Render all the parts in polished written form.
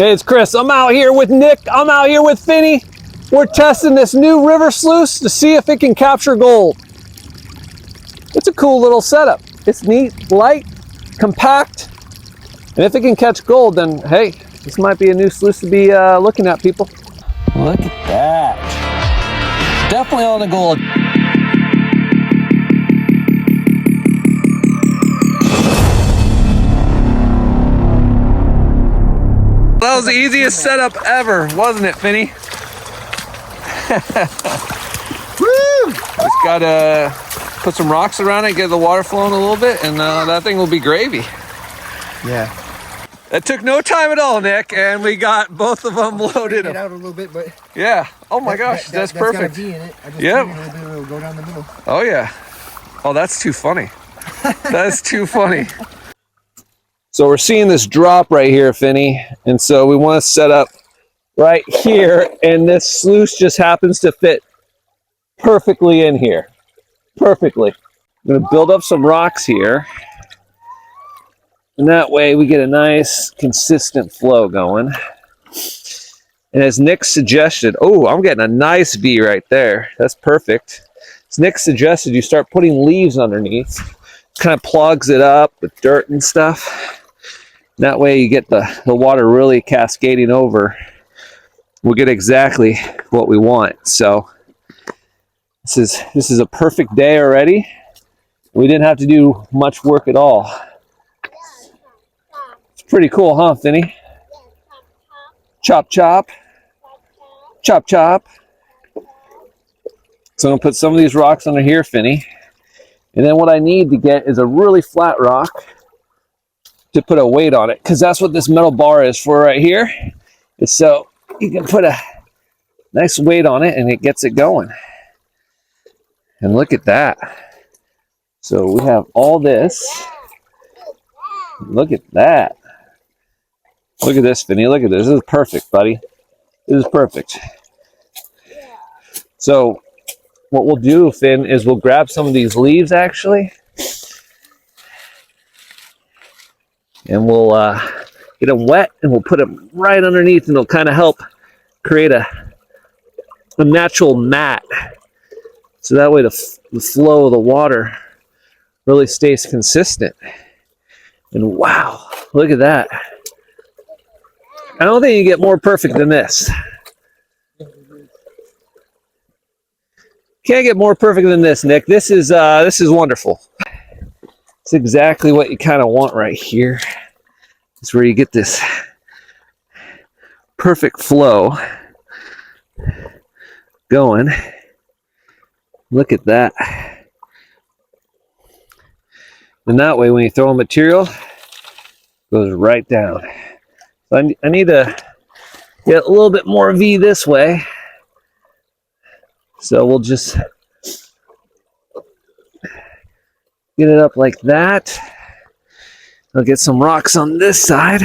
Hey, it's Chris. I'm out here with Nick. I'm out here with Finny. We're testing this new river sluice to see if it can capture gold. It's a cool little setup. It's neat, light, compact, and if it can catch gold, then hey, this might be a new sluice to be looking at, people. Look at that. Definitely on the gold. That was the easiest setup ever, wasn't it, Finny? Woo! Just gotta put some rocks around it, get the water flowing a little bit, and that thing will be gravy. Yeah. That took no time at all, Nick, and we got both of them loaded. Get out a little bit, but yeah. Oh my gosh, that's perfect. Got a V in it. I just yep. A little bit, it'll go down the middle. Oh yeah. Oh, that's too funny. That's too funny. So we're seeing this drop right here, Finny, and so we want to set up right here, and this sluice just happens to fit perfectly in here. Perfectly. I'm going to build up some rocks here, and that way we get a nice consistent flow going. And as Nick suggested, oh, I'm getting a nice V right there. That's perfect. As Nick suggested, you start putting leaves underneath. Kind of plugs it up with dirt and stuff. That way you get the water really cascading over. We'll get exactly what we want. So this is a perfect day already. We didn't have to do much work at all. It's pretty cool, huh, Finny? Chop, chop. Chop, chop. So I'm gonna put some of these rocks under here, Finny. And then what I need to get is a really flat rock to put a weight on it, because that's what this metal bar is for right here. Is so you can put a nice weight on it and it gets it going. And look at that. So we have all this. Look at that. Look at this, Finny. Look at this. This is perfect, buddy. This is perfect. So what we'll do, Finn, is we'll grab some of these leaves actually, and we'll get them wet, and we'll put them right underneath, and it'll kind of help create a natural mat. So that way the flow of the water really stays consistent. And wow, look at that. I don't think you get more perfect than this. Can't get more perfect than this, Nick. This is wonderful. It's exactly what you kind of want right here. It's where you get this perfect flow going. Look at that. And that way, when you throw a material, it goes right down. So I need to get a little bit more V this way. So we'll just get it up like that. I'll get some rocks on this side.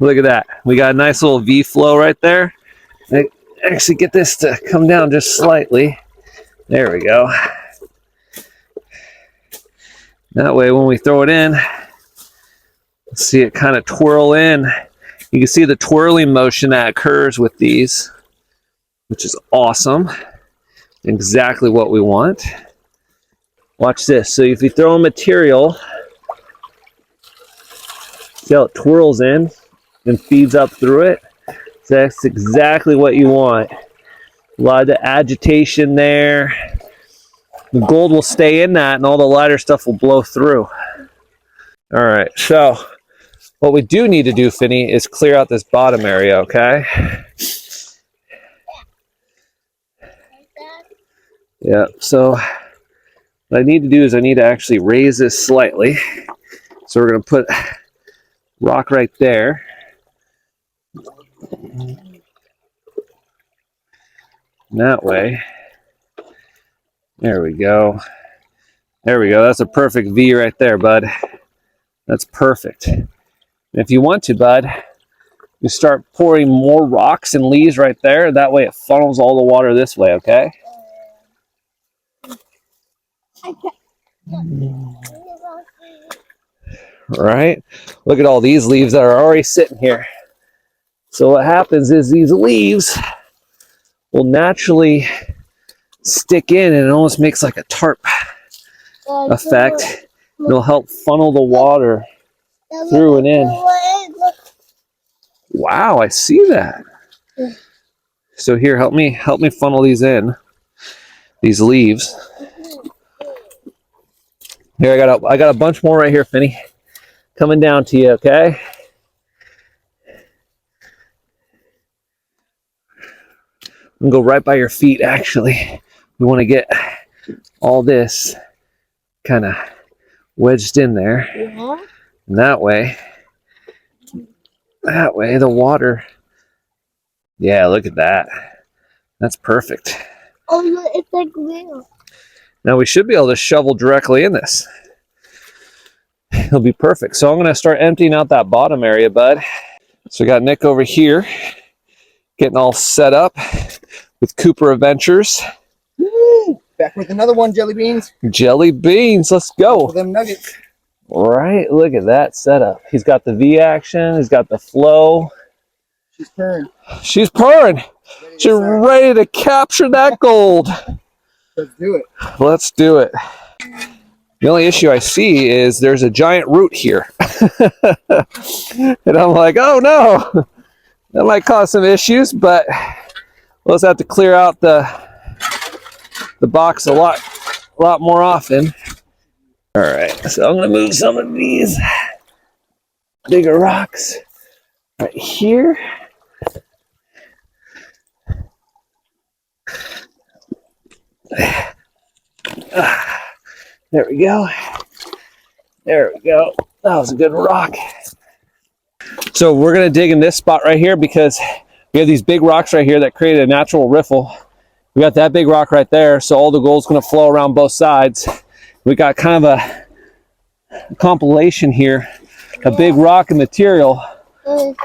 Look at that. We got a nice little V flow right there. I actually get this to come down just slightly. There we go. That way when we throw it in, see it kind of twirl in. You can see the twirling motion that occurs with these, which is awesome. Exactly what we want. Watch this. So if you throw a material, see how it twirls in and feeds up through it? So that's exactly what you want. A lot of the agitation there. The gold will stay in that, and all the lighter stuff will blow through. All right, so what we do need to do, Finny, is clear out this bottom area, okay? Yeah, so what I need to do is I need to actually raise this slightly. So we're going to put rock right there. That way. There we go. There we go. That's a perfect V right there, bud. That's perfect. And if you want to, bud, you start pouring more rocks and leaves right there. That way it funnels all the water this way, okay? Right? Look at all these leaves that are already sitting here. So what happens is these leaves will naturally stick in and it almost makes like a tarp effect. It'll help funnel the water through and in. Wow, I see that. So here, help me funnel these in, these leaves. Here, I got a bunch more right here, Finny. Coming down to you, okay? I'm gonna go right by your feet, actually. We want to get all this kind of wedged in there. Yeah. And that way the water, yeah, look at that. That's perfect. Oh, look, it's like real. Now we should be able to shovel directly in this. It'll be perfect. So I'm going to start emptying out that bottom area, bud. So we got Nick over here getting all set up with Cooper Adventures. Woo! Back with another one, jelly beans. Jelly beans, let's go. For them nuggets. Right, look at that setup. He's got the V action, he's got the flow. She's purring. She's purring. She's ready to capture that gold. Let's do it. Let's do it. The only issue I see is there's a giant root here. And I'm like, oh no, that might cause some issues, but we'll just have to clear out the box a lot more often. All right, so I'm gonna move some of these bigger rocks right here. There we go. There we go. That was a good rock. So we're going to dig in this spot right here because we have these big rocks right here that created a natural riffle. We got that big rock right there, so all the gold's going to flow around both sides. We got kind of a compilation here, a big rock and material.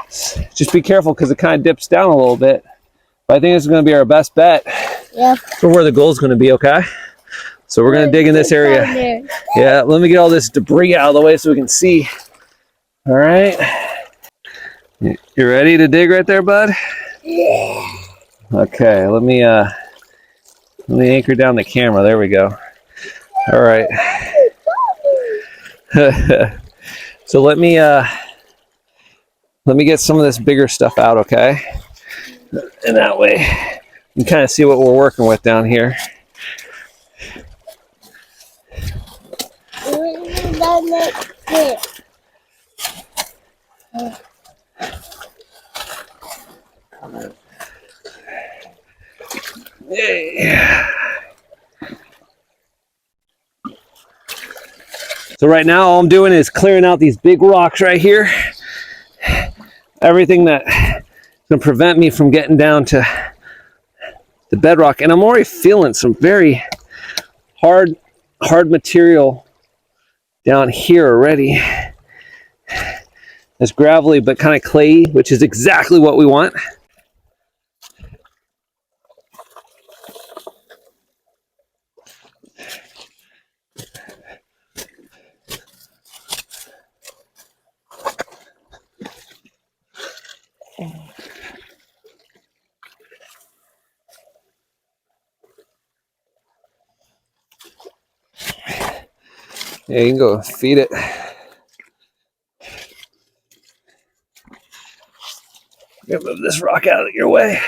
Just be careful because it kind of dips down a little bit. But I think this is going to be our best bet for where the gold's going to be, okay? So we're going to dig in this area. Yeah, let me get all this debris out of the way so we can see. All right. You ready to dig right there, bud? Yeah. Okay, let me anchor down the camera. There we go. All right. So let me get some of this bigger stuff out, okay? And that way you can kind of see what we're working with down here. Yeah. So right now all I'm doing is clearing out these big rocks right here. Everything that is going to prevent me from getting down to the bedrock. And I'm already feeling some very hard material down here already. It's gravelly but kind of clayey, which is exactly what we want. Yeah, you can go feed it. I'm gonna move this rock out of your way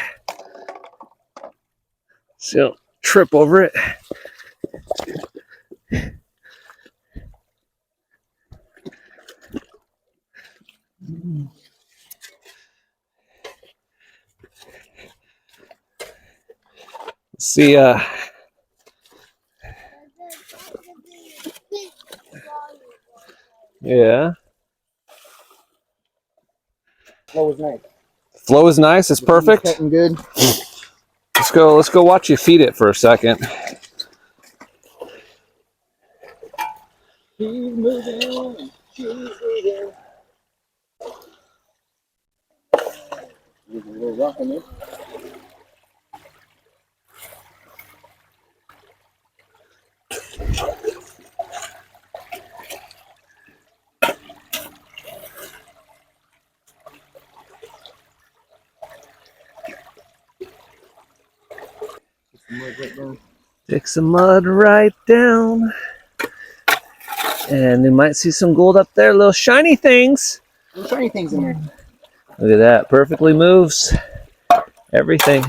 so you don't trip over it. See, yeah. Flow was nice. Flow is nice. It's perfect. Cutting good. Let's go watch you feed it for a second. She's moving. She's moving. There's a little rock in there. right down. Stick some mud right down. And you might see some gold up there, little shiny things. Little shiny things in there. Look at that, perfectly moves everything.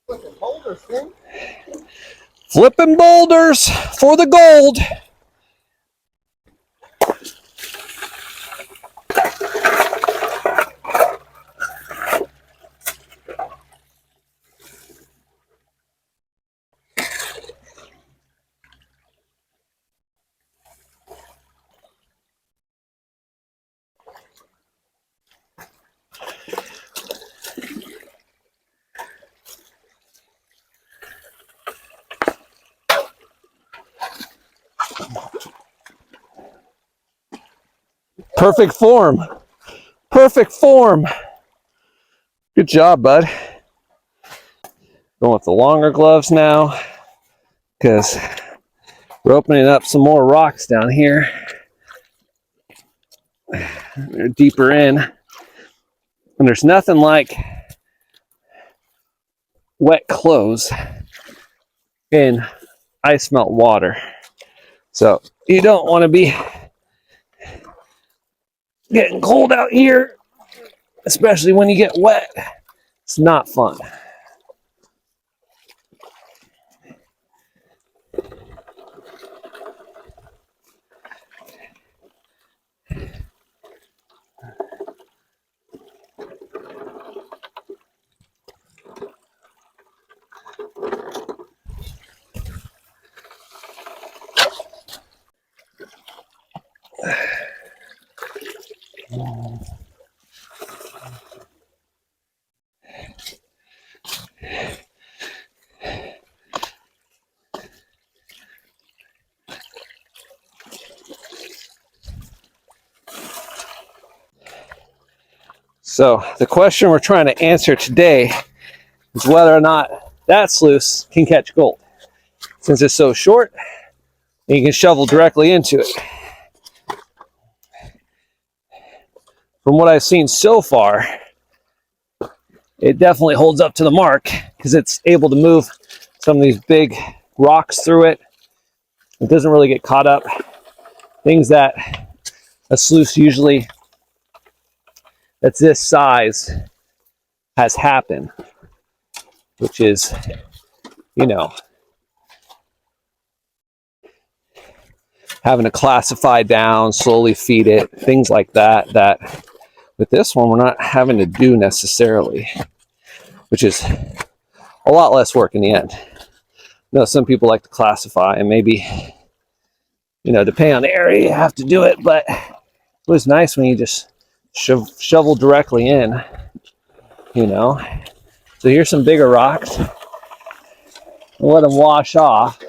Flipping boulders, Finn. Flipping boulders for the gold. Perfect form. Perfect form. Good job, bud. Going with the longer gloves now because we're opening up some more rocks down here. They're deeper in. And there's nothing like wet clothes in ice melt water. So you don't want to be getting cold out here, especially when you get wet. It's not fun. So the question we're trying to answer today is whether or not that sluice can catch gold. Since it's so short, you can shovel directly into it. From what I've seen so far, it definitely holds up to the mark because it's able to move some of these big rocks through it. It doesn't really get caught up. Things that a sluice usually that's this size has happened, which is, you know, having to classify down, slowly feed it, things like that, that with this one, we're not having to do necessarily, which is a lot less work in the end. You know, some people like to classify and maybe, you know, depending on the area, you have to do it, but it was nice when you just shovel directly in, you know. So here's some bigger rocks. We'll let them wash off.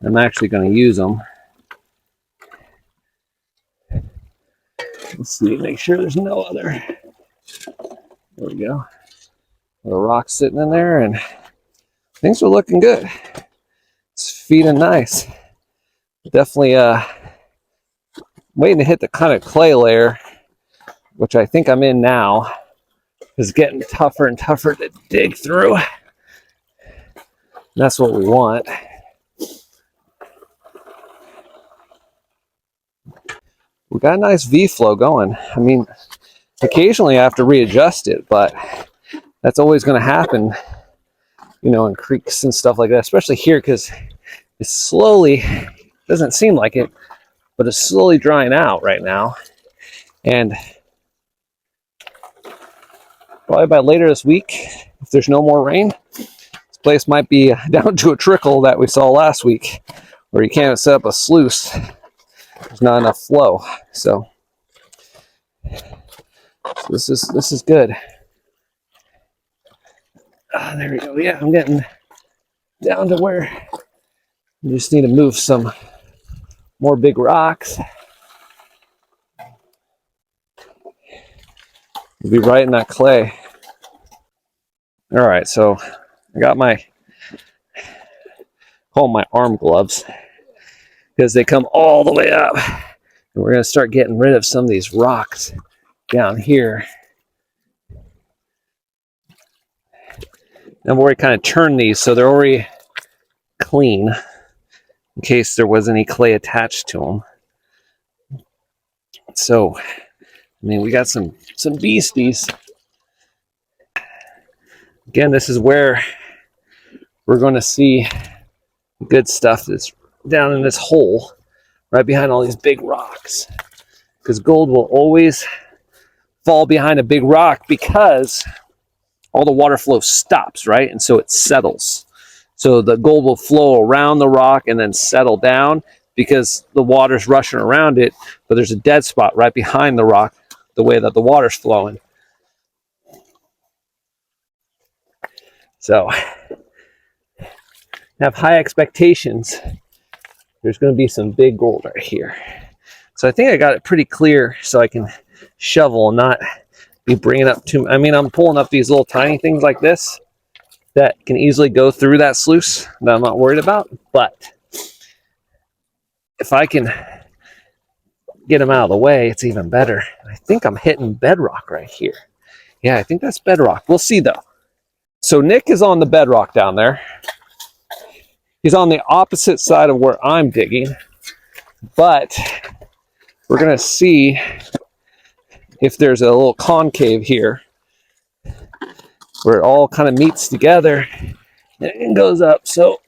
I'm actually going to use them. Let's see, make sure there's no other. There we go. The rock sitting in there, and things are looking good. It's feeding nice. Definitely waiting to hit the kind of clay layer, which I think I'm in now. Is getting tougher and tougher to dig through. And that's what we want. We got a nice V flow going. I mean, occasionally I have to readjust it, but that's always going to happen, you know, in creeks and stuff like that, especially here because it's slowly, doesn't seem like it, but it's slowly drying out right now. And probably by later this week, if there's no more rain, this place might be down to a trickle that we saw last week, where you can't set up a sluice. There's not enough flow. So this is good. There we go. Yeah, I'm getting down to where you just need to move some more big rocks. You'll be right in that clay. All right, so I got call them my arm gloves because they come all the way up. And we're going to start getting rid of some of these rocks down here. And I've already kind of turned these, so they're already clean in case there was any clay attached to them. So, I mean, we got some beasties. Again, this is where we're going to see good stuff that's down in this hole right behind all these big rocks, because gold will always fall behind a big rock because all the water flow stops, right? And so it settles. So the gold will flow around the rock and then settle down because the water's rushing around it, but there's a dead spot right behind the rock the way that the water's flowing. So have high expectations. There's going to be some big gold right here. So I think I got it pretty clear so I can shovel and not be bringing up too. I mean, I'm pulling up these little tiny things like this that can easily go through that sluice that I'm not worried about. But if I can get them out of the way, it's even better. I think I'm hitting bedrock right here. Yeah, I think that's bedrock. We'll see though. So Nick is on the bedrock down there. He's on the opposite side of where I'm digging, but we're going to see if there's a little concave here where it all kind of meets together and goes up. So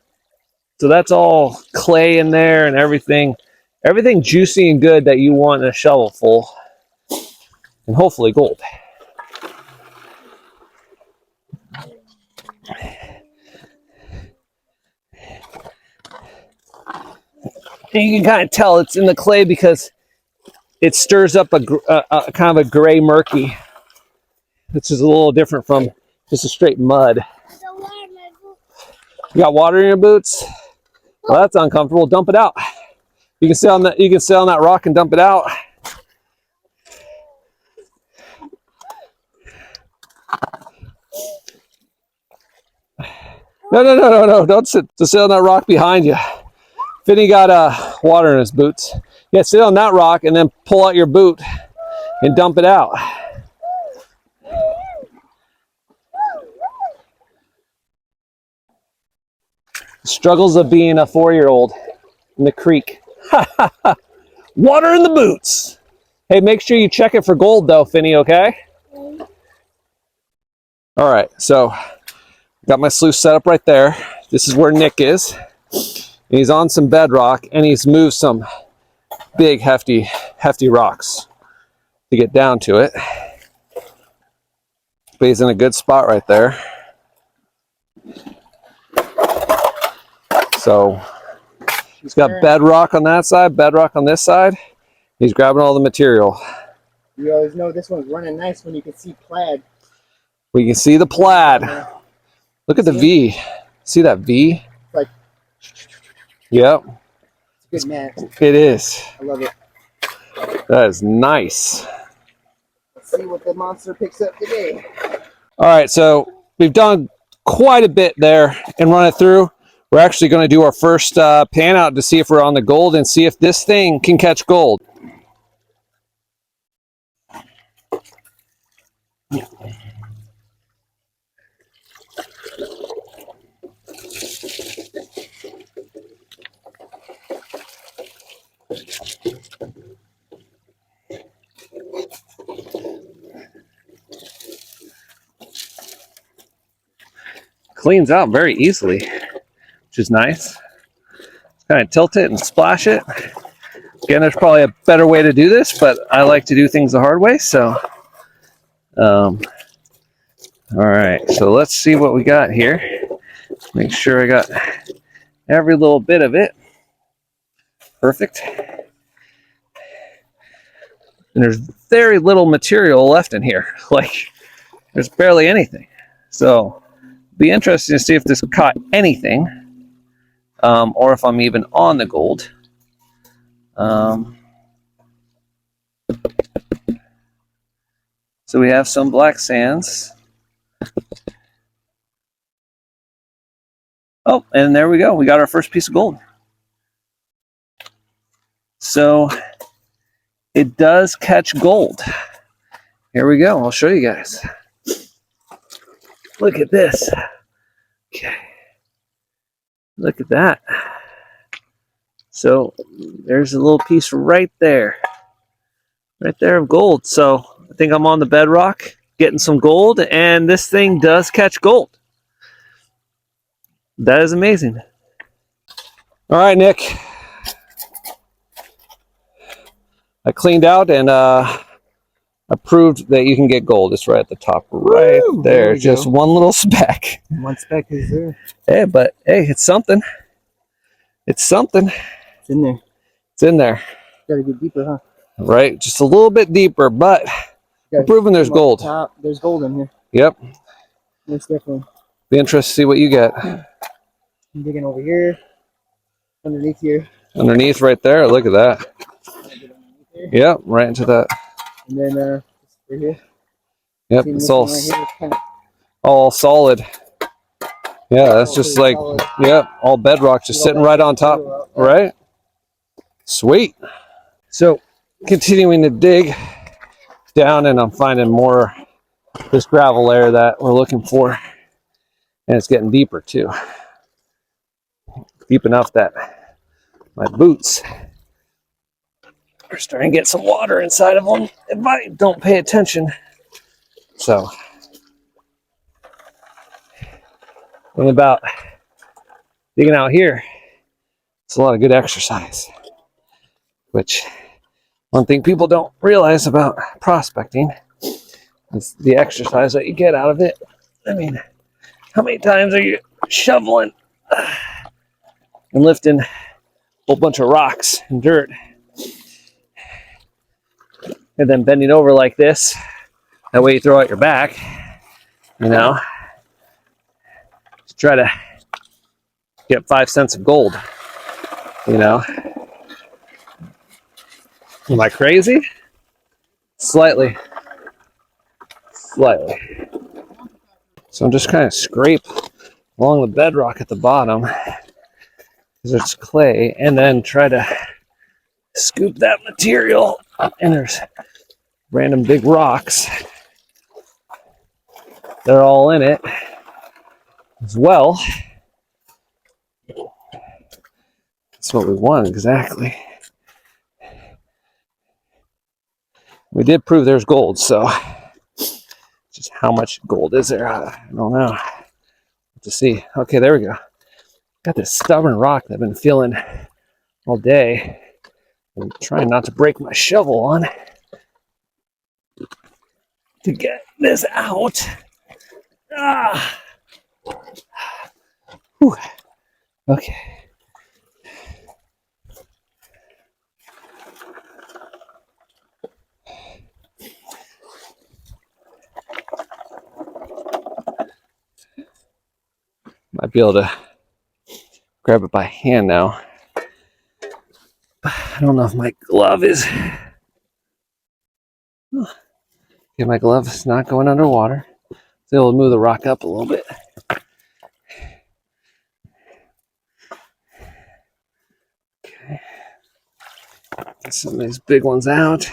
that's all clay in there and everything juicy and good that you want in a shovel full, and hopefully gold. And you can kind of tell it's in the clay because it stirs up a kind of a gray murky, which is a little different from just a straight mud. You got water in your boots? Well, that's uncomfortable. Dump it out. You can sit on that. You can sit on that rock and dump it out. No! Don't sit. Just sit on that rock behind you. Finney got water in his boots. Yeah, sit on that rock and then pull out your boot and dump it out. Struggles of being a 4-year-old in the creek. Water in the boots. Hey, make sure you check it for gold though, Finney, okay? All right, so got my sluice set up right there. This is where Nick is. He's on some bedrock and he's moved some big hefty rocks to get down to it. But he's in a good spot right there. So he's got bedrock on that side, bedrock on this side. He's grabbing all the material. You always know this one's running nice when you can see plaid. We can see the plaid. Look at the V. See that V? Like, yep. it's a good match. It is. I love it. That is nice. Let's see what the monster picks up today. All right, so we've done quite a bit there and run it through. We're actually going to do our first pan out to see if we're on the gold and see if this thing can catch gold. Cleans out very easily, which is nice. Kind of tilt it and splash it. Again, there's probably a better way to do this, but I like to do things the hard way. So, all right. So let's see what we got here. Make sure I got every little bit of it. Perfect. And there's very little material left in here. Like, there's barely anything. So, be interesting to see if this caught anything, or if I'm even on the gold. So we have some black sands. Oh, and there we go. We got our first piece of gold. So it does catch gold. here we go. I'll show you guys. Look at this. Okay. Look at that. So there's a little piece right there of gold. So I think I'm on the bedrock getting some gold, and this thing does catch gold. That is amazing. All right, Nick. I cleaned out and I proved that you can get gold. It's right at the top, right there. Just one little speck. One speck is there. Hey, but hey, it's something. It's something. It's in there. It's in there. Gotta get deeper, huh? Right, just a little bit deeper, but we're proving there's gold. There's gold in here. Yep. Most definitely. Be interested to see what you get. I'm digging over here, underneath here. Underneath right there, look at that. Yep, right into that. And then right here. Yep, it's all, right here, all solid. Yeah, that's just like, solid. Yep, all bedrock just sitting right on top, right? Sweet. So, continuing to dig down, and I'm finding more this gravel layer that we're looking for. And it's getting deeper too. Deep enough that my boots are starting to get some water inside of them if I don't pay attention. So, and about digging out here, it's a lot of good exercise, which one thing people don't realize about prospecting is the exercise that you get out of it. I mean, how many times are you shoveling and lifting a whole bunch of rocks and dirt and then bending over like this? That way you throw out your back, you know, to try to get 5 cents of gold, you know. Am I crazy? Slightly. So I'm just kind of scrape along the bedrock at the bottom because it's clay, and then try to scoop that material. And there's random big rocks. They're all in it as well. That's what we want exactly. We did prove there's gold, so just how much gold is there? I don't know. Have to see. Okay, there we go. Got this stubborn rock that I've been feeling all day. I'm trying not to break my shovel on to get this out. Ah. Whew. Okay. Might be able to grab it by hand now. But I don't know if my glove is. Okay, my glove is not going underwater. So able to move the rock up a little bit. Okay. Get some of these big ones out.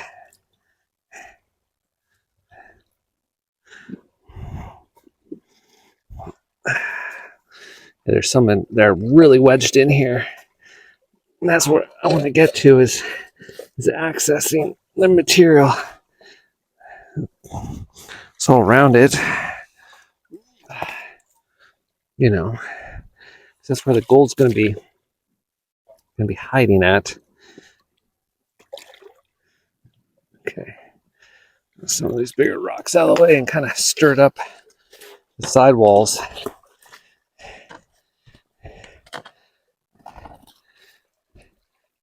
There's some that are really wedged in here. And that's what I want to get to is accessing the material. So around it, you know, that's where the gold's going to be hiding at. Okay, some of these bigger rocks out of the way and kind of stirred up the sidewalls.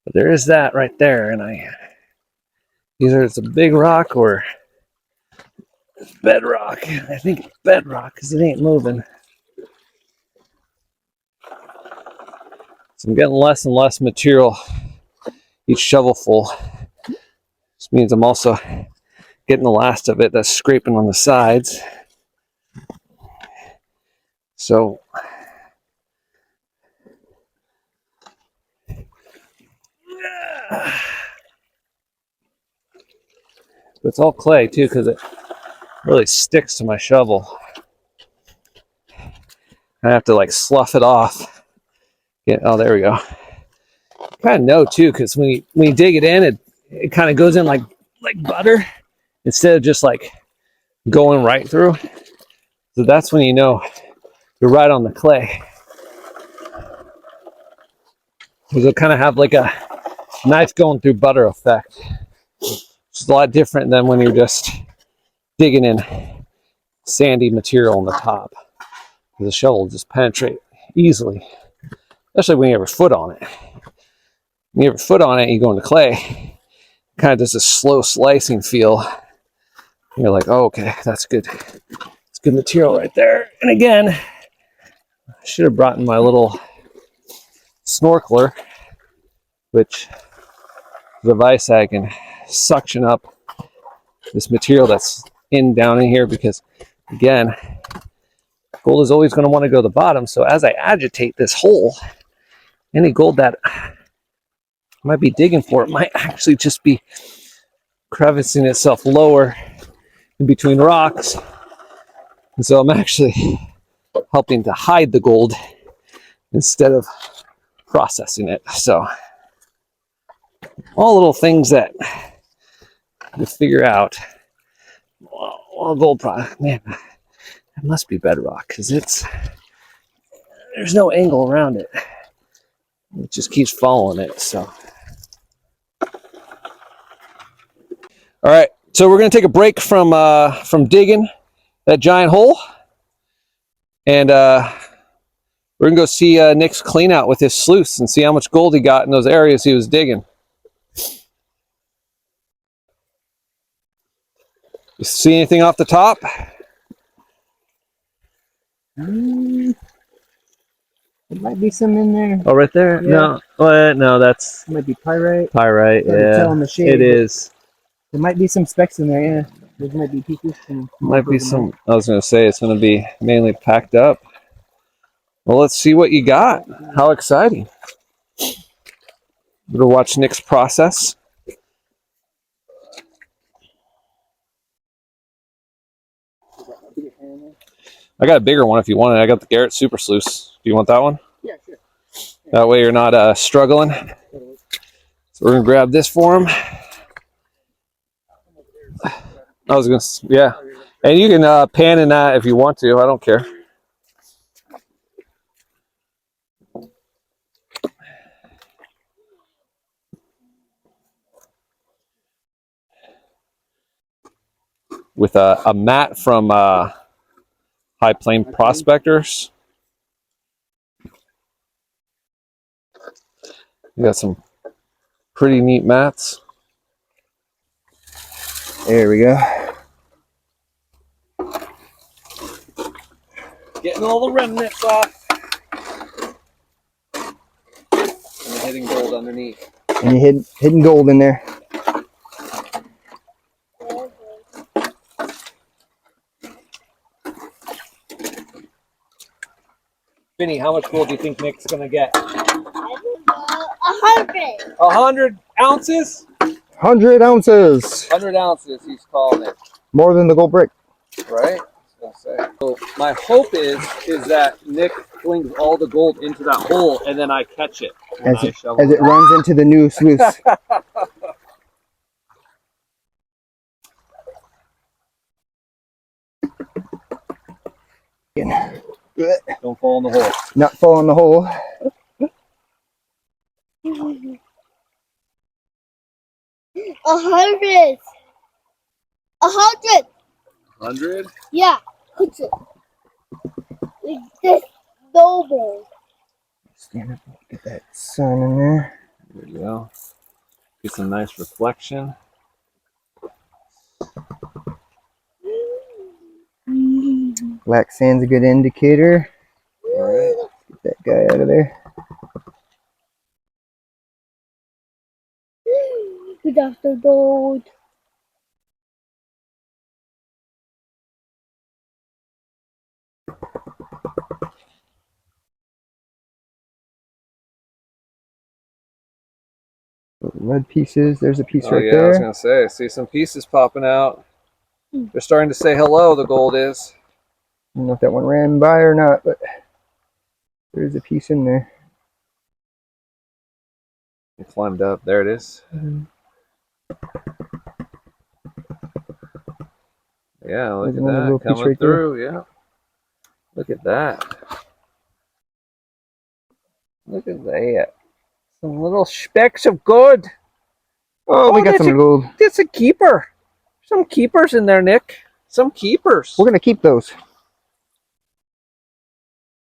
But there is that right there, and either it's a big rock or it's bedrock. I think it's bedrock because it ain't moving. So I'm getting less and less material each shovelful. This means I'm also getting the last of it that's scraping on the sides. So it's all clay too, because Really sticks to my shovel. I have to like slough it off. Oh, there we go. Kind of know too, because when you dig it in, it kind of goes in like butter instead of just like going right through. So that's when you know you're right on the clay. Because it'll kind of have like a knife going through butter effect. It's a lot different than when you're just digging in sandy material on the top. The shovel will just penetrate easily, especially when you have your foot on it. When you have your foot on it, you go into clay. Kind of does a slow slicing feel. You're like, oh, okay, that's good. It's good material right there. And again, I should have brought in my little snorkeler, which device I can suction up this material that's down in here, because again, gold is always going to want to go to the bottom. So as I agitate this hole, any gold that I might be digging for, it might actually just be crevicing itself lower in between rocks. And so I'm actually helping to hide the gold instead of processing it. So all little things that you figure out. Well, gold product, man, it must be bedrock, because there's no angle around it. It just keeps following it. So all right, so we're going to take a break from digging that giant hole, and we're going to go see Nick's clean out with his sluice and see how much gold he got in those areas he was digging. You see anything off the top? There might be some in there. Oh, right there? Yeah. No, that's It might be pyrite. pyrite. Hard to tell in Yeah, the shade, it is. There might be some specks in there, yeah. There might be pieces. Might be some. I was going to say it's going to be mainly packed up. Well, let's see what you got. How exciting. We're going to watch Nick's process. I got a bigger one if you want it. I got the Garrett Super Sluice. Do you want that one? Yeah, sure. That way you're not struggling. So we're going to grab this for him. I was going to, yeah. And you can pan in that if you want to. I don't care. With a mat from High Plain Prospectors. You got some pretty neat mats. There we go. Getting all the remnants off. And hitting gold underneath. And you hidden gold in there. Vinny, how much gold do you think Nick's going to get? 100. 100 ounces? 100 ounces. 100 ounces, he's calling it. More than the gold brick. Right? So my hope is that Nick flings all the gold into that hole and then I catch it. As it runs into the new sluice. Don't fall in the hole. Not fall in the hole. 100. 100. 100? Yeah. 100. Like this double. Stand up, get that sun in there. There we go. Get some nice reflection. Black sand's a good indicator. All right. Get that guy out of there. Good after gold. Red pieces. There's a piece right Yeah, there. I was going to say, I see some pieces popping out. They're starting to say hello, the gold is. I don't know if that one ran by or not, but there's a piece in there. It climbed up. There it is. Yeah, look at that coming right through. There. Yeah. Look at that. Look at that. Some little specks of gold. Oh, we got some gold. That's a keeper. Some keepers in there, Nick. Some keepers. We're going to keep those.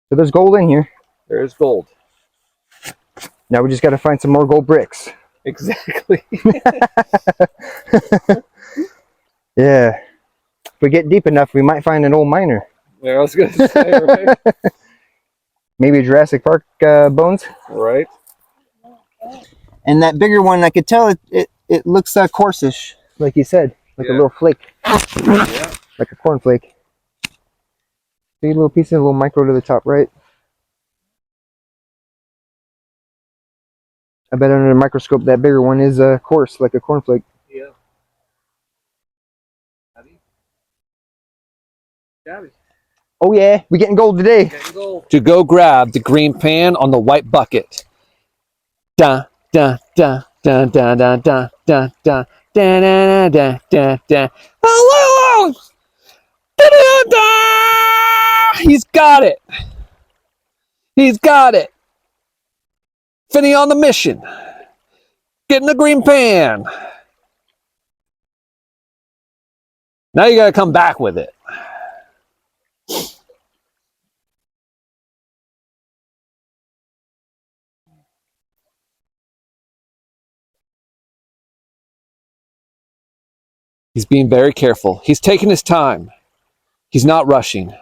So there's gold in here. There's gold. Now we just got to find some more gold bricks. Exactly. Yeah. If we get deep enough, we might find an old miner. Yeah, I was going to say, right? Maybe Jurassic Park bones. Right. And that bigger one, I could tell it looks coarsish, like you said. Like a little flake. Yeah. Like a corn flake. See a little piece of a little micro to the top right. I bet under the microscope that bigger one is coarse, like a cornflake. Yeah. Gabby. Oh yeah, we getting gold today. To go grab the green pan on the white bucket. Da da da da da da da da da da da da da. Hello. Da da da. He's got it. He's got it. Finney on the mission. Getting the green pan. Now you got to come back with it. He's being very careful. He's taking his time. He's not rushing.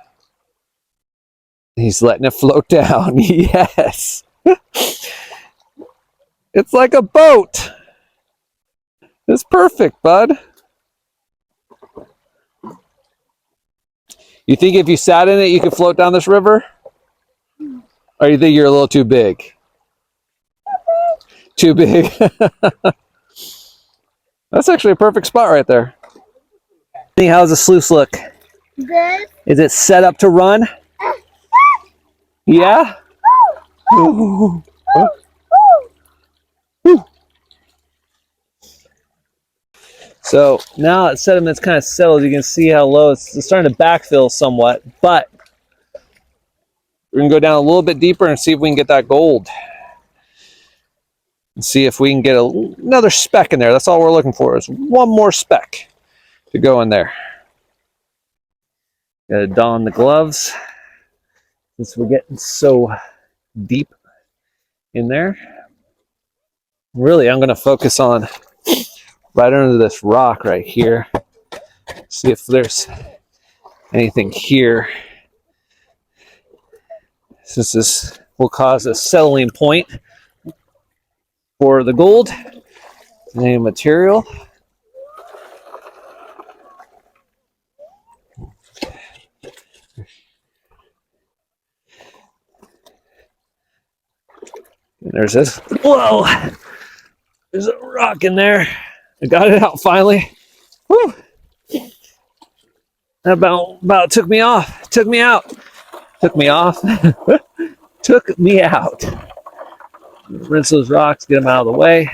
He's letting it float down. Yes. It's like a boat. It's perfect, bud. You think if you sat in it, you could float down this river? Or you think you're a little too big? Too big. That's actually a perfect spot right there. How's the sluice look? Good. Is it set up to run? Yeah? Ooh. So now that sediment's kind of settled, you can see how low it's starting to backfill somewhat, but we're going to go down a little bit deeper and see if we can get that gold. And see if we can get another speck in there. That's all we're looking for, is one more speck to go in there. Gotta don the gloves since we're getting so deep in there. Really, I'm going to focus on right under this rock right here. See if there's anything here. Since this will cause a settling point for the gold. Any material. And there's this. Whoa! There's a rock in there. I got it out finally. Woo! That about took me off. Took me out. Took me off. Took me out. Rinse those rocks, get them out of the way.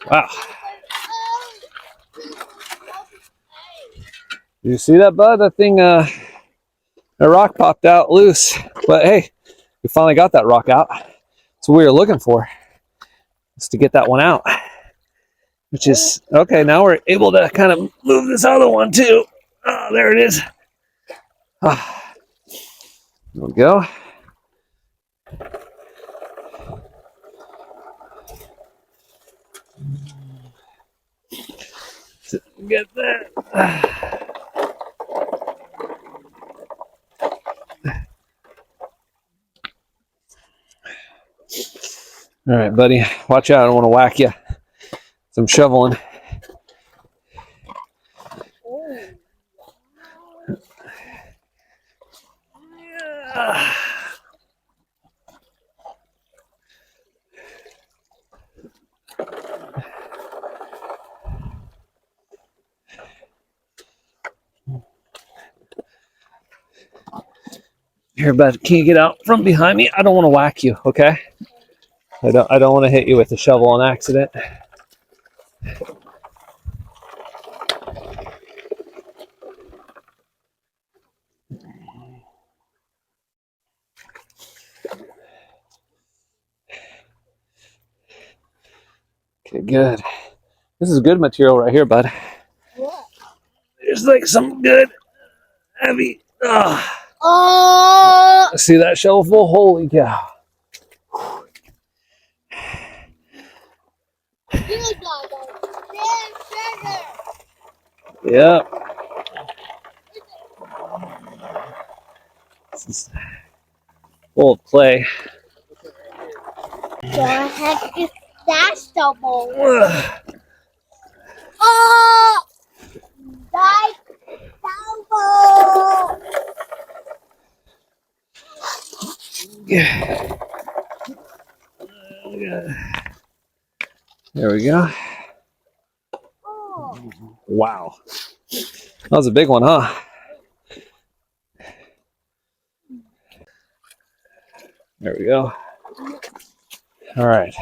Wow. You see that, bud? That thing, a rock popped out loose. But hey, we finally got that rock out. That's what we were looking for. Is to get that one out. Which is, okay, now we're able to kind of move this other one too. Oh, there it is. Ah, there we go. Get that. All right, buddy. Watch out. I don't want to whack you. So I'm shoveling. Here, bud, can you get out from behind me? I don't want to whack you, okay? I don't want to hit you with the shovel on accident. Okay, good. This is good material right here, bud. What? There's like some good, heavy. Oh! See that shovel full? Holy cow. You got a big treasure. Yep. This is full of clay. So I have to stash the bowl. Oh! Die double! Yeah. There we go. Oh. Wow. That was a big one, huh? There we go. All right.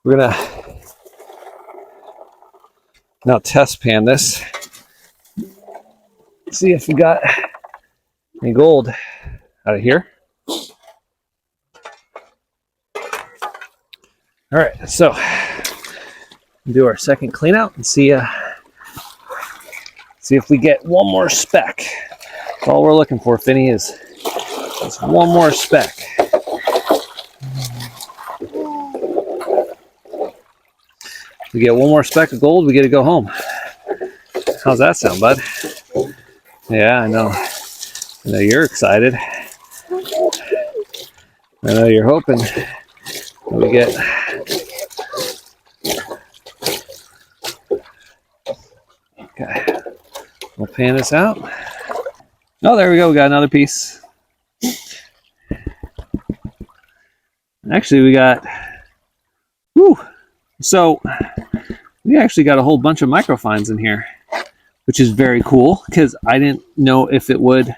We're gonna now test pan this. See if we got any gold out of here. All right, so do our second clean out and see if we get one more speck. That's all we're looking for, Finny, is just one more speck. If we get one more speck of gold, we get to go home. How's that sound, bud? Yeah, I know. I know you're excited. I know you're hoping that we get. Okay, we'll pan this out. Oh, there we go. We got another piece. Actually, we got. Whew. So we actually got a whole bunch of microfines in here, which is very cool because I didn't know if it would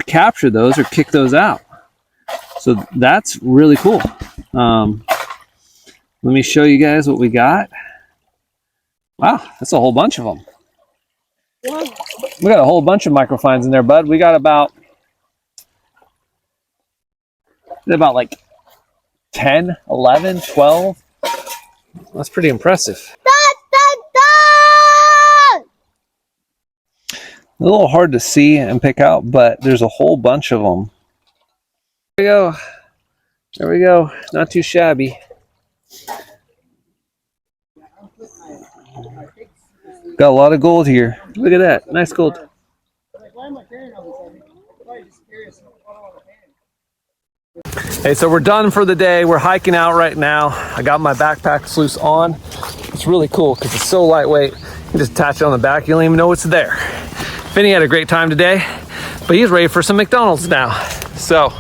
capture those or kick those out. So that's really cool. Let me show you guys what we got. Wow, that's a whole bunch of them. Yeah. We got a whole bunch of microfines in there, bud. We got about like 10, 11, 12. That's pretty impressive. A little hard to see and pick out, but there's a whole bunch of them. There we go. There we go. Not too shabby. Got a lot of gold here. Look at that. Nice gold. Why am I carrying all this? I'm probably just curious. Hey, so we're done for the day. We're hiking out right now. I got my backpack sluice on. It's really cool because it's so lightweight. You can just attach it on the back. You don't even know it's there. Finny had a great time today, but he's ready for some McDonald's now. So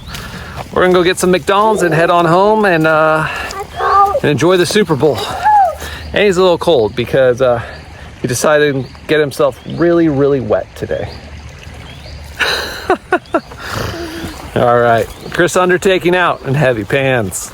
we're gonna go get some McDonald's and head on home and enjoy the Super Bowl. And he's a little cold because he decided to get himself really, really wet today. All right, Chris Undertaking out in heavy pans.